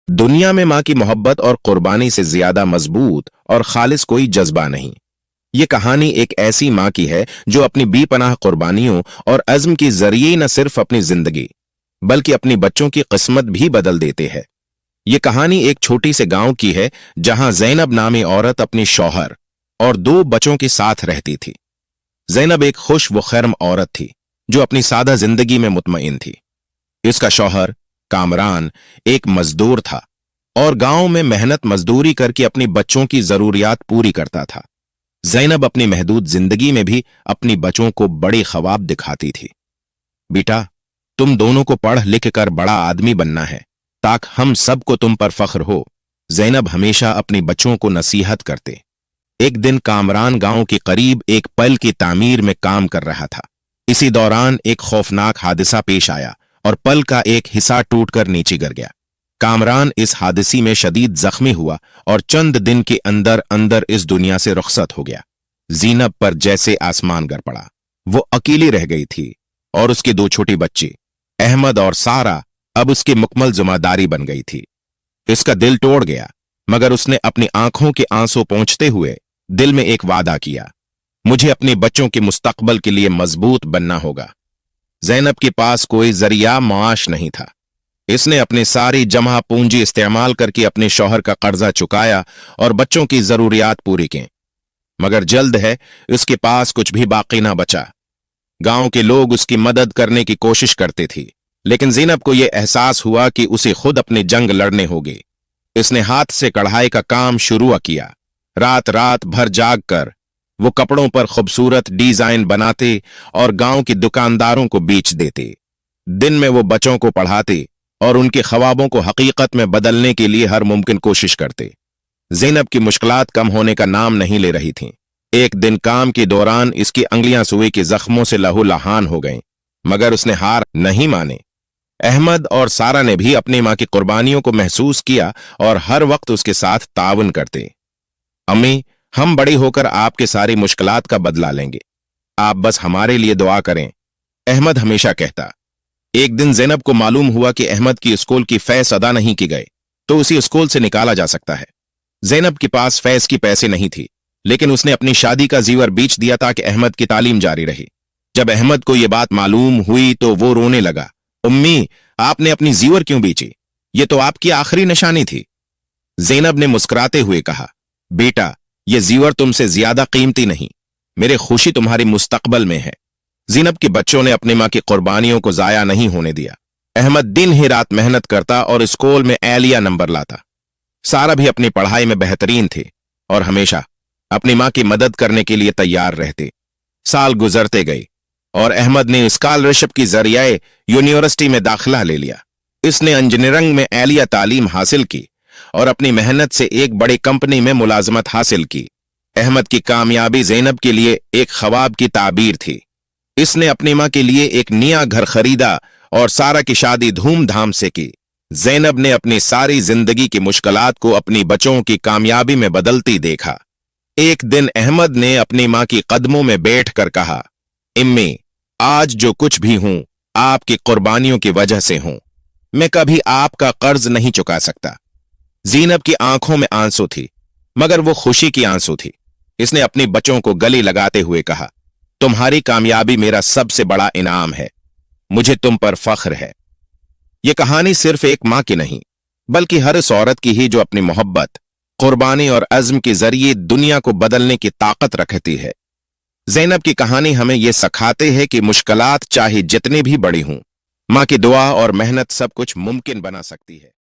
दुनिया में माँ की मोहब्बत और कुर्बानी से ज्यादा मजबूत और खालिस कोई जज्बा नहीं। ये कहानी एक ऐसी माँ की है जो अपनी बेपनाह कुर्बानियों और अज़्म के जरिए न सिर्फ अपनी जिंदगी बल्कि अपनी बच्चों की किस्मत भी बदल देते हैं। ये कहानी एक छोटी से गांव की है जहां जैनब नामी औरत अपनी शौहर और 2 बच्चों के साथ रहती थी। जैनब एक खुश व खैरम औरत थी जो अपनी सादा जिंदगी में मुतमईन थी। इसका शौहर कामरान एक मजदूर था और गांव में मेहनत मजदूरी करके अपनी बच्चों की जरूरियात पूरी करता था। जैनब अपनी महदूद जिंदगी में भी अपनी बच्चों को बड़े ख्वाब दिखाती थी। बेटा, तुम दोनों को पढ़ लिख कर बड़ा आदमी बनना है ताकि हम सबको तुम पर फख्र हो, जैनब हमेशा अपनी बच्चों को नसीहत करते। एक दिन कामरान गांव के करीब एक पल की तामीर में काम कर रहा था। इसी दौरान एक खौफनाक हादसा पेश आया और पल का एक हिस्सा टूटकर नीचे गिर गया। कामरान इस हादसे में शदीद जख्मी हुआ और चंद दिन के अंदर अंदर इस दुनिया से रुखसत हो गया। ज़ैनब पर जैसे आसमान गिर पड़ा। वो अकेली रह गई थी और उसके 2 छोटे बच्चे अहमद और सारा अब उसकी मुकम्मल जिम्मेदारी बन गई थी। इसका दिल तोड़ गया, मगर उसने अपनी आंखों के आंसू पोंछते हुए दिल में एक वादा किया, मुझे अपने बच्चों के मुस्तकबल के लिए मजबूत बनना होगा। जैनब के पास कोई जरिया माश नहीं था। इसने अपनी सारी जमा पूंजी इस्तेमाल करके अपने शौहर का कर्जा चुकाया और बच्चों की जरूरियात पूरी की, मगर जल्द है उसके पास कुछ भी बाकी ना बचा। गांव के लोग उसकी मदद करने की कोशिश करते थे, लेकिन ज़ैनब को यह एहसास हुआ कि उसे खुद अपनी जंग लड़ने होगी। इसने हाथ से कढ़ाई का काम शुरू किया। रात रात भर जाग कर वो कपड़ों पर खूबसूरत डिजाइन बनाते और गांव के दुकानदारों को बेच देते। दिन में वो बच्चों को पढ़ाते और उनके ख्वाबों को हकीकत में बदलने के लिए हर मुमकिन कोशिश करते। ज़ैनब की मुश्किलात कम होने का नाम नहीं ले रही थीं। एक दिन काम के दौरान इसकी अंगलियां सुई के जख्मों से लहूलुहान हो गईं, मगर उसने हार नहीं माने। अहमद और सारा ने भी अपनी मां की कुर्बानियों को महसूस किया और हर वक्त उसके साथ ताउन करते। अम्मी, हम बड़े होकर आपके सारी मुश्किलात का बदला लेंगे, आप बस हमारे लिए दुआ करें, अहमद हमेशा कहता। एक दिन ज़ैनब को मालूम हुआ कि अहमद की स्कूल की फीस अदा नहीं की गई तो उसी स्कूल से निकाला जा सकता है। ज़ैनब के पास फीस की पैसे नहीं थी, लेकिन उसने अपनी शादी का जीवर बेच दिया ताकि अहमद की तालीम जारी रही। जब अहमद को यह बात मालूम हुई तो वो रोने लगा। उम्मी, आपने अपनी जीवर क्यों बेची? ये तो आपकी आखिरी निशानी थी। ज़ैनब ने मुस्कुराते हुए कहा, बेटा, ये जीवर तुमसे ज्यादा कीमती नहीं, मेरे खुशी तुम्हारी मुस्तकबल में है। ज़ैनब के बच्चों ने अपनी मां की कुर्बानियों को जाया नहीं होने दिया। अहमद दिन ही रात मेहनत करता और स्कूल में एलिया नंबर लाता। सारा भी अपनी पढ़ाई में बेहतरीन थे और हमेशा अपनी मां की मदद करने के लिए तैयार रहते। साल गुजरते गए और अहमद ने स्कॉलरशिप के जरिए यूनिवर्सिटी में दाखिला ले लिया। इसने इंजीनियरिंग में एलिया तालीम हासिल की और अपनी मेहनत से एक बड़ी कंपनी में मुलाजमत हासिल की। अहमद की कामयाबी ज़ैनब के लिए एक ख्वाब की ताबीर थी। इसने अपनी मां के लिए एक नया घर खरीदा और सारा की शादी धूमधाम से की। ज़ैनब ने अपनी सारी जिंदगी की मुश्किलात को अपनी बच्चों की कामयाबी में बदलती देखा। एक दिन अहमद ने अपनी मां की कदमों में बैठकर कहा, इम्मी, आज जो कुछ भी हूं आपकी कुर्बानियों की वजह से हूं। मैं कभी आपका कर्ज नहीं चुका सकता। ज़ैनब की आंखों में आंसू थी, मगर वो खुशी की आंसू थी। इसने अपने बच्चों को गले लगाते हुए कहा, तुम्हारी कामयाबी मेरा सबसे बड़ा इनाम है, मुझे तुम पर फख्र है। यह कहानी सिर्फ एक मां की नहीं, बल्कि हर उस औरत की ही जो अपनी मोहब्बत, कुर्बानी और अज़्म के जरिए दुनिया को बदलने की ताकत रखती है। ज़ैनब की कहानी हमें यह सिखाते है कि मुश्किलात चाहे जितनी भी बड़ी हों, मां की दुआ और मेहनत सब कुछ मुमकिन बना सकती है।